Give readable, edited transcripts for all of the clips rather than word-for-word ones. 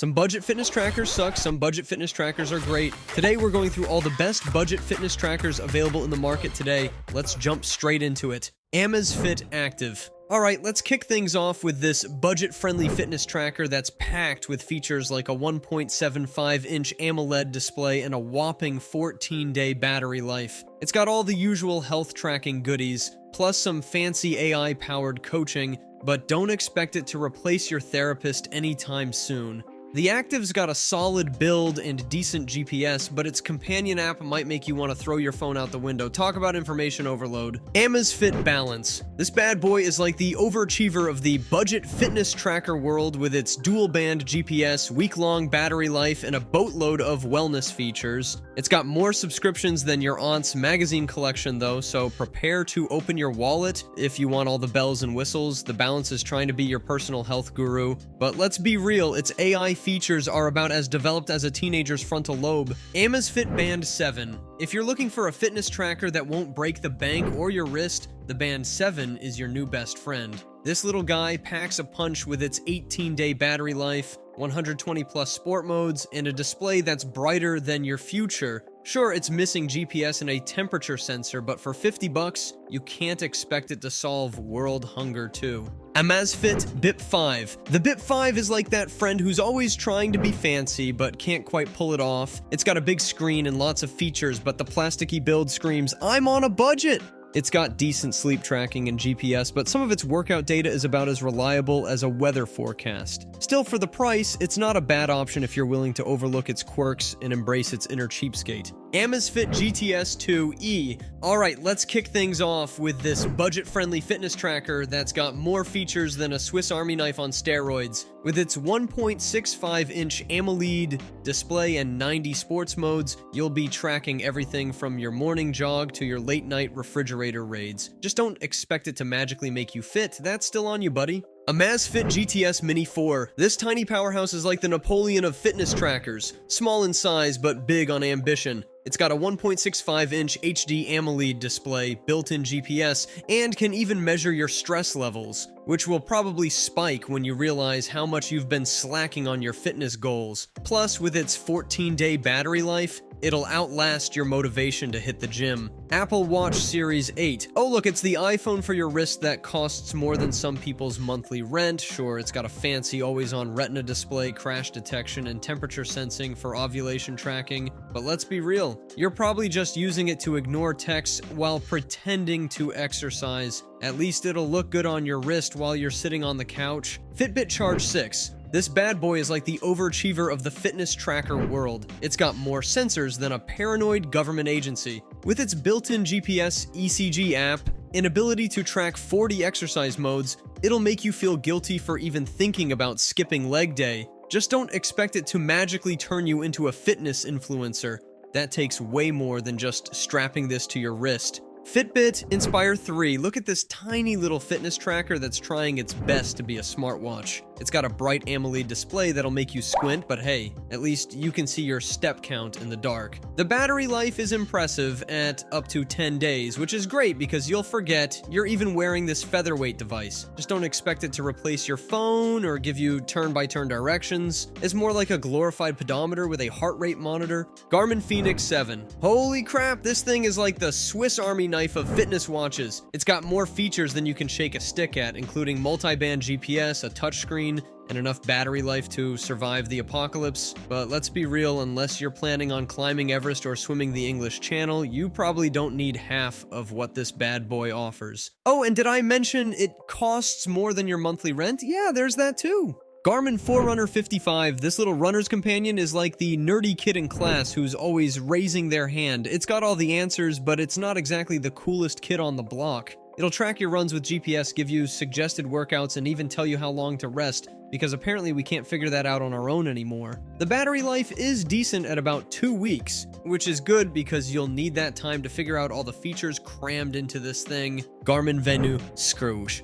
Some budget fitness trackers suck, some budget fitness trackers are great. Today we're going through all the best budget fitness trackers available in the market today. Let's jump straight into it. Amazfit Active. Alright, let's kick things off with this budget-friendly fitness tracker that's packed with features like a 1.75-inch AMOLED display and a whopping 14-day battery life. It's got all the usual health tracking goodies, plus some fancy AI-powered coaching, but don't expect it to replace your therapist anytime soon. The Active's got a solid build and decent GPS, but its companion app might make you want to throw your phone out the window. Talk about information overload. Amazfit Balance. This bad boy is like the overachiever of the budget fitness tracker world with its dual-band GPS, week-long battery life, and a boatload of wellness features. It's got more subscriptions than your aunt's magazine collection though, so prepare to open your wallet if you want all the bells and whistles. The Balance is trying to be your personal health guru, but let's be real, its AI features are about as developed as a teenager's frontal lobe. Amazfit Band 7. If you're looking for a fitness tracker that won't break the bank or your wrist, the Band 7 is your new best friend. This little guy packs a punch with its 18-day battery life, 120 plus sport modes, and a display that's brighter than your future. Sure, it's missing GPS and a temperature sensor, but for 50 bucks, you can't expect it to solve world hunger too. Amazfit Bip 5. The Bip 5 is like that friend who's always trying to be fancy, but can't quite pull it off. It's got a big screen and lots of features, but the plasticky build screams, "I'm on a budget!" It's got decent sleep tracking and GPS, but some of its workout data is about as reliable as a weather forecast. Still, for the price, it's not a bad option if you're willing to overlook its quirks and embrace its inner cheapskate. Amazfit GTS 2e. Alright, let's kick things off with this budget-friendly fitness tracker that's got more features than a Swiss Army knife on steroids. With its 1.65-inch AMOLED display and 90 sports modes, you'll be tracking everything from your morning jog to your late-night refrigerator raids. Just don't expect it to magically make you fit, that's still on you, buddy. Amazfit GTS Mini 4. This tiny powerhouse is like the Napoleon of fitness trackers. Small in size, but big on ambition. It's got a 1.65-inch HD AMOLED display, built-in GPS, and can even measure your stress levels, which will probably spike when you realize how much you've been slacking on your fitness goals. Plus, with its 14-day battery life, it'll outlast your motivation to hit the gym. Apple Watch Series 8. Oh look, it's the iPhone for your wrist that costs more than some people's monthly rent. Sure, it's got a fancy always-on retina display, crash detection, and temperature sensing for ovulation tracking. But let's be real, you're probably just using it to ignore texts while pretending to exercise. At least it'll look good on your wrist while you're sitting on the couch. Fitbit Charge 6. This bad boy is like the overachiever of the fitness tracker world. It's got more sensors than a paranoid government agency. With its built-in GPS ECG app and ability to track 40 exercise modes, it'll make you feel guilty for even thinking about skipping leg day. Just don't expect it to magically turn you into a fitness influencer. That takes way more than just strapping this to your wrist. Fitbit Inspire 3. Look at this tiny little fitness tracker that's trying its best to be a smartwatch. It's got a bright AMOLED display that'll make you squint, but hey, at least you can see your step count in the dark. The battery life is impressive at up to 10 days, which is great because you'll forget you're even wearing this featherweight device. Just don't expect it to replace your phone or give you turn-by-turn directions. It's more like a glorified pedometer with a heart rate monitor. Garmin Fenix 7. Holy crap, this thing is like the Swiss Army knife of fitness watches. It's got more features than you can shake a stick at, including multi-band GPS, a touchscreen, and enough battery life to survive the apocalypse. But let's be real, unless you're planning on climbing Everest or swimming the English Channel, you probably don't need half of what this bad boy offers. Oh, and did I mention it costs more than your monthly rent? Yeah, there's that too. Garmin Forerunner 55. This little runner's companion is like the nerdy kid in class who's always raising their hand. It's got all the answers, but it's not exactly the coolest kid on the block. It'll track your runs with GPS, give you suggested workouts, and even tell you how long to rest, because apparently we can't figure that out on our own anymore. The battery life is decent at about 2 weeks, which is good because you'll need that time to figure out all the features crammed into this thing. Garmin Venu Scrooge.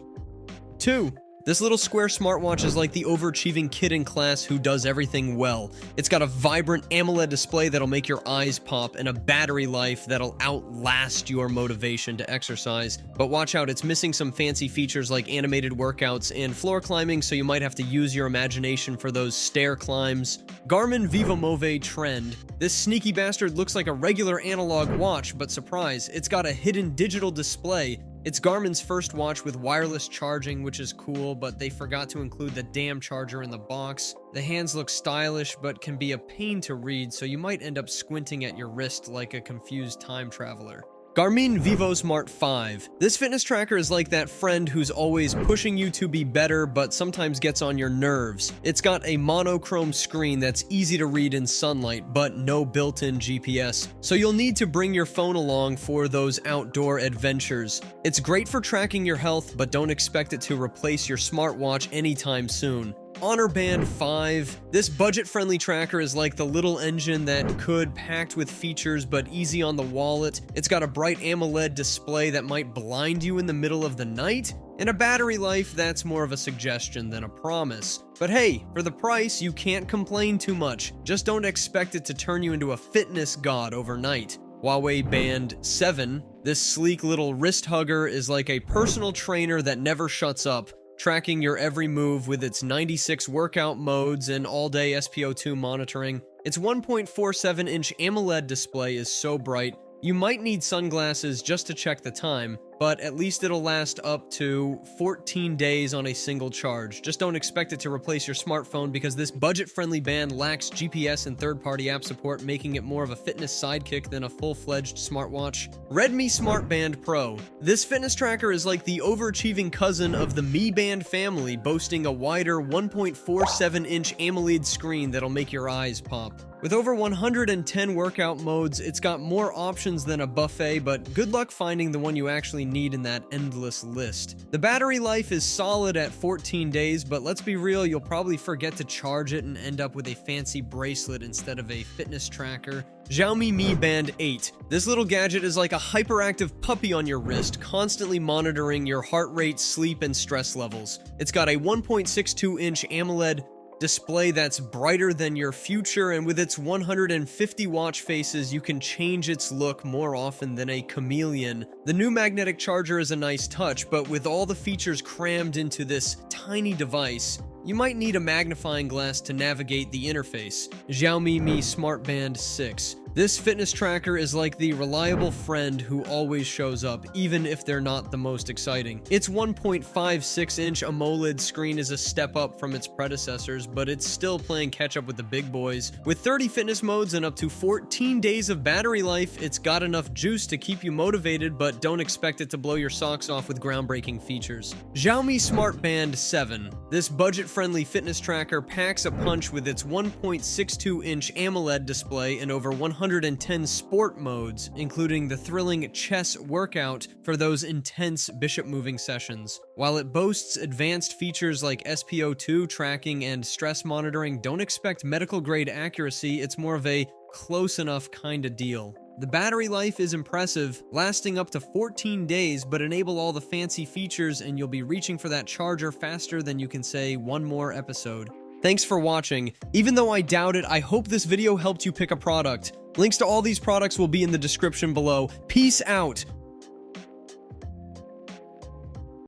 2. This little square smartwatch is like the overachieving kid in class who does everything well. It's got a vibrant AMOLED display that'll make your eyes pop and a battery life that'll outlast your motivation to exercise. But watch out, it's missing some fancy features like animated workouts and floor climbing, so you might have to use your imagination for those stair climbs. Garmin Vivosmart Trend. This sneaky bastard looks like a regular analog watch, but surprise, it's got a hidden digital display. It's Garmin's first watch with wireless charging, which is cool, but they forgot to include the damn charger in the box. The hands look stylish, but can be a pain to read, so you might end up squinting at your wrist like a confused time traveler. Garmin Vivosmart 5. This fitness tracker is like that friend who's always pushing you to be better, but sometimes gets on your nerves. It's got a monochrome screen that's easy to read in sunlight, but no built-in GPS, so you'll need to bring your phone along for those outdoor adventures. It's great for tracking your health, but don't expect it to replace your smartwatch anytime soon. Honor Band 5. This budget-friendly tracker is like the little engine that could, packed with features but easy on the wallet. It's got a bright AMOLED display that might blind you in the middle of the night, and a battery life that's more of a suggestion than a promise. But hey, for the price, you can't complain too much. Just don't expect it to turn you into a fitness god overnight. Huawei Band 7. This sleek little wrist hugger is like a personal trainer that never shuts up, tracking your every move with its 96 workout modes and all-day SpO2 monitoring. Its 1.47-inch AMOLED display is so bright, you might need sunglasses just to check the time, but at least it'll last up to 14 days on a single charge. Just don't expect it to replace your smartphone because this budget-friendly band lacks GPS and third-party app support, making it more of a fitness sidekick than a full-fledged smartwatch. Redmi Smart Band Pro. This fitness tracker is like the overachieving cousin of the Mi Band family, boasting a wider 1.47-inch AMOLED screen that'll make your eyes pop. With over 110 workout modes, it's got more options than a buffet, but good luck finding the one you actually need in that endless list. The battery life is solid at 14 days, but let's be real, you'll probably forget to charge it and end up with a fancy bracelet instead of a fitness tracker. Xiaomi Mi Band 8. This little gadget is like a hyperactive puppy on your wrist, constantly monitoring your heart rate, sleep, and stress levels. It's got a 1.62-inch AMOLED display that's brighter than your future, and with its 150 watch faces, you can change its look more often than a chameleon. The new magnetic charger is a nice touch, but with all the features crammed into this tiny device, you might need a magnifying glass to navigate the interface. Xiaomi Mi Smart Band 6. This fitness tracker is like the reliable friend who always shows up, even if they're not the most exciting. Its 1.56-inch AMOLED screen is a step up from its predecessors, but it's still playing catch up with the big boys. With 30 fitness modes and up to 14 days of battery life, it's got enough juice to keep you motivated, but don't expect it to blow your socks off with groundbreaking features. Xiaomi Smart Band 7. This budget-friendly fitness tracker packs a punch with its 1.62-inch AMOLED display and over 110 sport modes, including the thrilling chess workout for those intense bishop moving sessions. While it boasts advanced features like SpO2 tracking and stress monitoring, don't expect medical grade accuracy, it's more of a close enough kind of deal. The battery life is impressive, lasting up to 14 days, but enable all the fancy features and you'll be reaching for that charger faster than you can say one more episode. Thanks for watching. Even though I doubt it, I hope this video helped you pick a product. Links to all these products will be in the description below. Peace out!